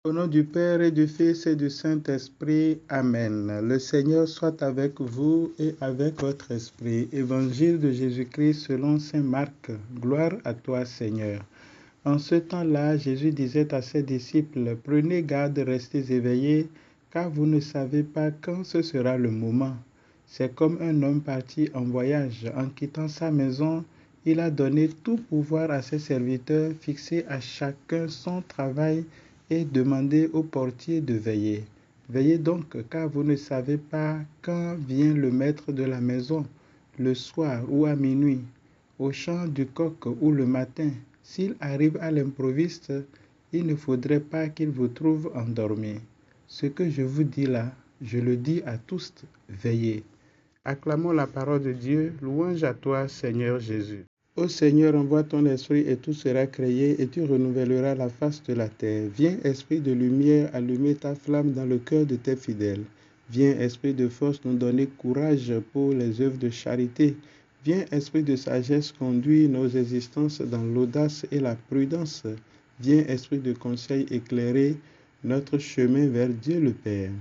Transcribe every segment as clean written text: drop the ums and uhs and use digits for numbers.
Au nom du Père et du Fils et du Saint-Esprit, Amen. Le Seigneur soit avec vous et avec votre esprit. Évangile de Jésus-Christ selon saint Marc. Gloire à toi, Seigneur. En ce temps-là, Jésus disait à ses disciples, « Prenez garde, restez éveillés, car vous ne savez pas quand ce sera le moment. » C'est comme un homme parti en voyage. En quittant sa maison, il a donné tout pouvoir à ses serviteurs, fixé à chacun son travail et demandé au portier de veiller. Veillez donc, car vous ne savez pas quand vient le maître de la maison, le soir ou à minuit, au chant du coq ou le matin. S'il arrive à l'improviste, il ne faudrait pas qu'il vous trouve endormi. Ce que je vous dis là, je le dis à tous, veillez. Acclamons la parole de Dieu, louange à toi, Seigneur Jésus. Ô Seigneur, envoie ton esprit et tout sera créé et tu renouvelleras la face de la terre. Viens, esprit de lumière, allumer ta flamme dans le cœur de tes fidèles. Viens, esprit de force, nous donner courage pour les œuvres de charité. Viens, esprit de sagesse, conduire nos existences dans l'audace et la prudence. Viens, esprit de conseil, éclairer notre chemin vers Dieu le Père.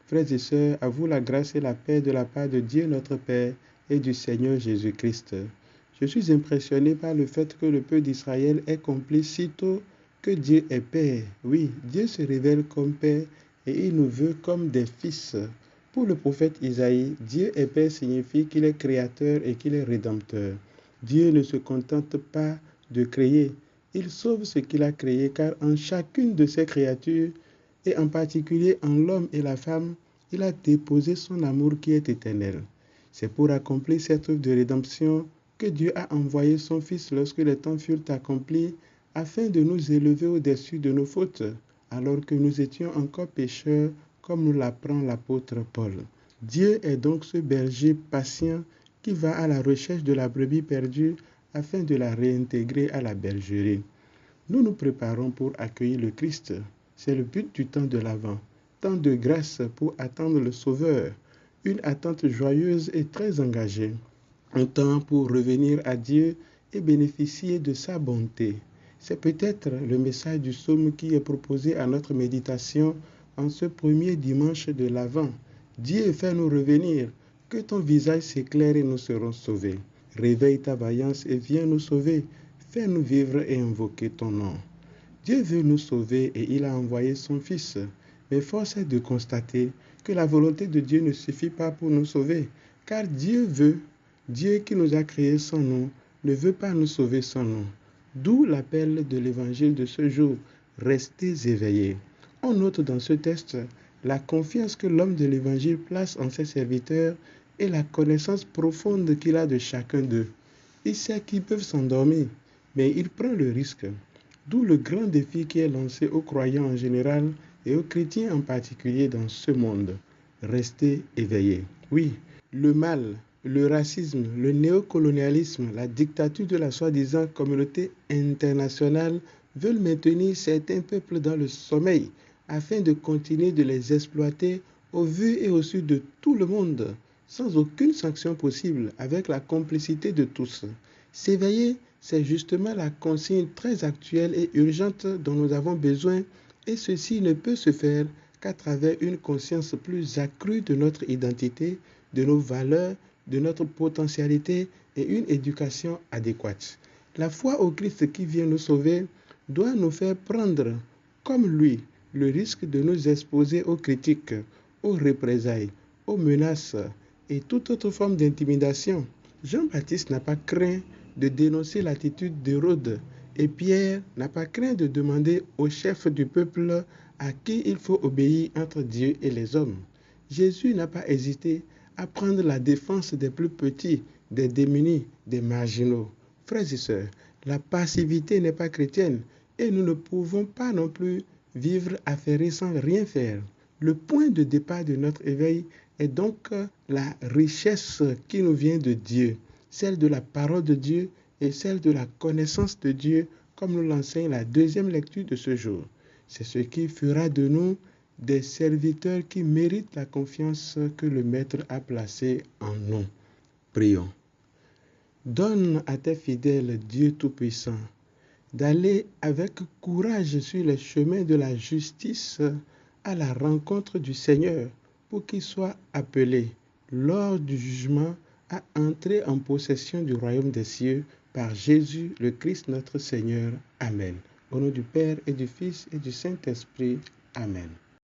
Frères et sœurs, à vous la grâce et la paix de la part de Dieu notre Père et du Seigneur Jésus-Christ. Je suis impressionné par le fait que le peuple d'Israël ait compris sitôt que Dieu est Père. Oui, Dieu se révèle comme Père et il nous veut comme des fils. Pour le prophète Isaïe, Dieu est Père signifie qu'il est créateur et qu'il est rédempteur. Dieu ne se contente pas de créer, il sauve ce qu'il a créé car en chacune de ses créatures, et en particulier en l'homme et la femme, il a déposé son amour qui est éternel. C'est pour accomplir cette œuvre de rédemption que Dieu a envoyé son Fils lorsque les temps furent accomplis, afin de nous élever au-dessus de nos fautes, alors que nous étions encore pécheurs, comme nous l'apprend l'apôtre Paul. Dieu est donc ce berger patient qui va à la recherche de la brebis perdue afin de la réintégrer à la bergerie. Nous nous préparons pour accueillir le Christ. C'est le but du temps de l'Avent. Temps de grâce pour attendre le Sauveur. Une attente joyeuse et très engagée. Un temps pour revenir à Dieu et bénéficier de sa bonté. C'est peut-être le message du psaume qui est proposé à notre méditation en ce premier dimanche de l'Avent. Dieu, fais-nous revenir, que ton visage s'éclaire et nous serons sauvés. Réveille ta vaillance et viens nous sauver. Fais-nous vivre et invoquer ton nom. Dieu veut nous sauver et il a envoyé son Fils. Mais force est de constater que la volonté de Dieu ne suffit pas pour nous sauver, car Dieu qui nous a créés sans nous, ne veut pas nous sauver sans nous. D'où l'appel de l'évangile de ce jour, restez éveillés. On note dans ce texte la confiance que l'homme de l'évangile place en ses serviteurs et la connaissance profonde qu'il a de chacun d'eux. Il sait qu'ils peuvent s'endormir, mais il prend le risque. D'où le grand défi qui est lancé aux croyants en général et aux chrétiens en particulier dans ce monde. Restez éveillés. Oui, le mal, le racisme, le néocolonialisme, la dictature de la soi-disant communauté internationale veulent maintenir certains peuples dans le sommeil afin de continuer de les exploiter au vu et au su de tout le monde, sans aucune sanction possible, avec la complicité de tous. S'éveiller, c'est justement la consigne très actuelle et urgente dont nous avons besoin, et ceci ne peut se faire qu'à travers une conscience plus accrue de notre identité, de nos valeurs, de notre potentialité et une éducation adéquate. La foi au Christ qui vient nous sauver doit nous faire prendre, comme lui, le risque de nous exposer aux critiques, aux représailles, aux menaces et toute autre forme d'intimidation. Jean-Baptiste n'a pas craint de dénoncer l'attitude d'Hérode et Pierre n'a pas craint de demander au chef du peuple à qui il faut obéir entre Dieu et les hommes. Jésus n'a pas hésité à prendre la défense des plus petits, des démunis, des marginaux. Frères et sœurs, la passivité n'est pas chrétienne et nous ne pouvons pas non plus vivre affairés sans rien faire. Le point de départ de notre éveil est donc la richesse qui nous vient de Dieu, celle de la parole de Dieu et celle de la connaissance de Dieu, comme nous l'enseigne la deuxième lecture de ce jour. C'est ce qui fera de nous des serviteurs qui méritent la confiance que le Maître a placée en nous. Prions. Donne à tes fidèles, Dieu Tout-Puissant, d'aller avec courage sur les chemins de la justice à la rencontre du Seigneur pour qu'il soit appelé lors du jugement à entrer en possession du royaume des cieux par Jésus le Christ notre Seigneur. Amen. Au nom du Père et du Fils et du Saint-Esprit. Amen.